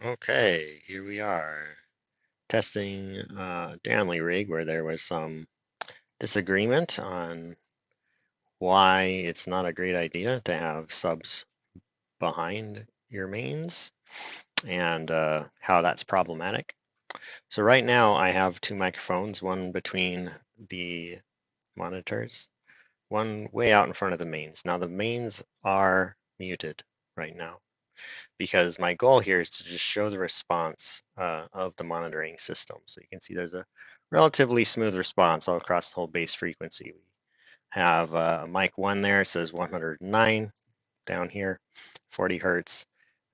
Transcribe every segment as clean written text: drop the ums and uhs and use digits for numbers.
Okay, here we are testing Danley rig where there was some disagreement on why it's not a great idea to have subs behind your mains and how that's problematic. So right now I have two microphones, one between the monitors, one way out in front of the mains. Now the mains are muted right now, because my goal here is to just show the response of the monitoring system. So you can see there's a relatively smooth response all across the whole base frequency. We have mic 1 there, says 109 down here, 40 hertz,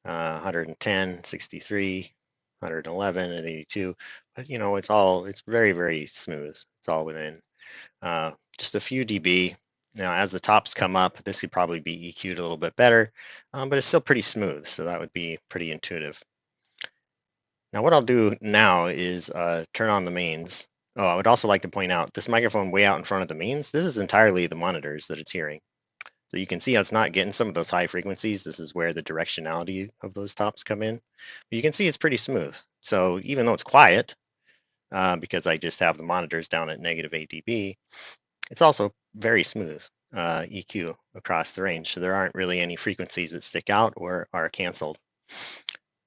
110, 63, 111 at 82. But you know, it's very, very smooth. It's all within just a few dB. Now, as the tops come up, this could probably be EQ'd a little bit better, but it's still pretty smooth, so that would be pretty intuitive. Now, what I'll do now is turn on the mains. Oh, I would also like to point out this microphone way out in front of the mains, this is entirely the monitors that it's hearing. So you can see how it's not getting some of those high frequencies. This is where the directionality of those tops come in. But you can see it's pretty smooth. So even though it's quiet, because I just have the monitors down at -8 dB, it's also very smooth EQ across the range. So there aren't really any frequencies that stick out or are canceled.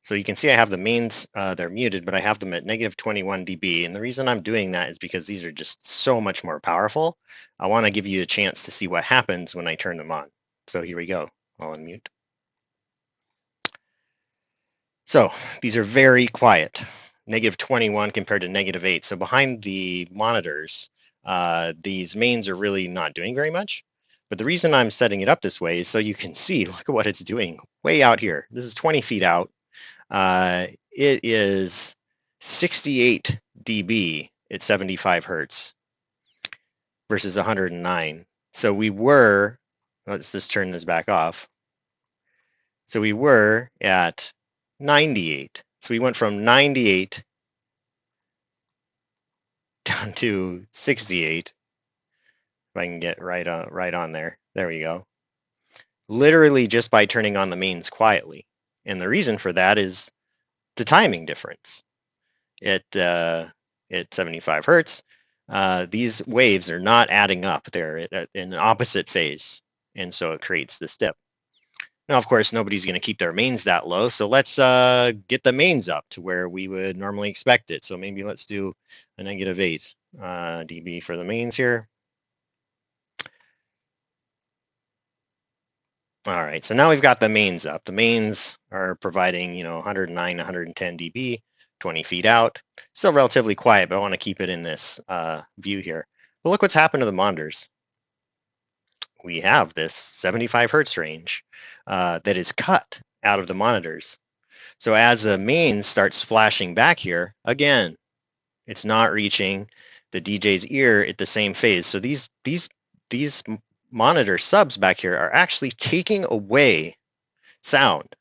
So you can see I have the mains, they're muted, but I have them at -21 dB. And the reason I'm doing that is because these are just so much more powerful. I want to give you a chance to see what happens when I turn them on. So here we go. I'll unmute. So these are very quiet, -21 compared to -8. So behind the monitors, these mains are really not doing very much. But the reason I'm setting it up this way is so you can see, look at what it's doing way out here. This is 20 feet out. It is 68 dB at 75 hertz versus 109. So we were, let's just turn this back off. So we were at 98. So we went from 98 down to 68. If I can get right on there. There we go. Literally just by turning on the mains quietly. And the reason for that is the timing difference. At 75 hertz, these waves are not adding up. They're in an opposite phase. And so it creates this dip. Now, of course, nobody's going to keep their mains that low. So let's get the mains up to where we would normally expect it. So maybe let's do a -8 dB for the mains here. All right, so now we've got the mains up. The mains are providing, 109, 110 dB, 20 feet out. Still relatively quiet, but I want to keep it in this view here. But look what's happened to the monitors. We have this 75 hertz range that is cut out of the monitors. So as the mains starts flashing back here, again, it's not reaching the DJ's ear at the same phase. So these monitor subs back here are actually taking away sound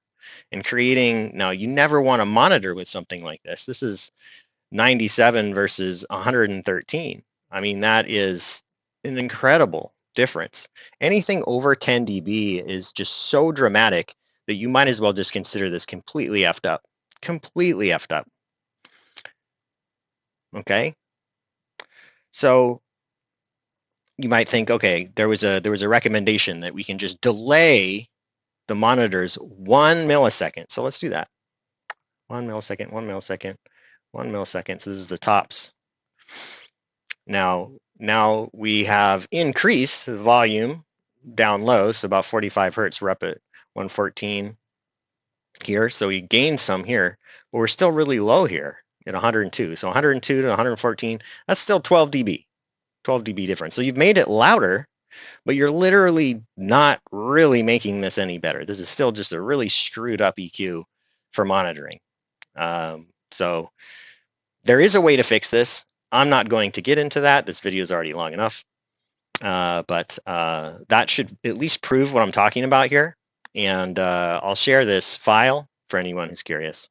and creating, now you never want to monitor with something like this. This is 97 versus 113. I mean, that is an incredible difference. Anything over 10 dB is just so dramatic that you might as well just consider this completely effed up. Completely effed up. Okay? So you might think, okay, there was a recommendation that we can just delay the monitors 1 millisecond. So let's do that. 1 millisecond, 1 millisecond, 1 millisecond. So this is the tops. Now we have increased the volume down low, so about 45 hertz. We're up at 114 here, so we gained some here, but we're still really low here at 102. So 102 to 114, that's still 12 dB. 12 dB difference. So you've made it louder, but you're literally not really making this any better. This is still just a really screwed up EQ for monitoring. So there is a way to fix this. I'm not going to get into that. This video is already long enough. But that should at least prove what I'm talking about here. And I'll share this file for anyone who's curious.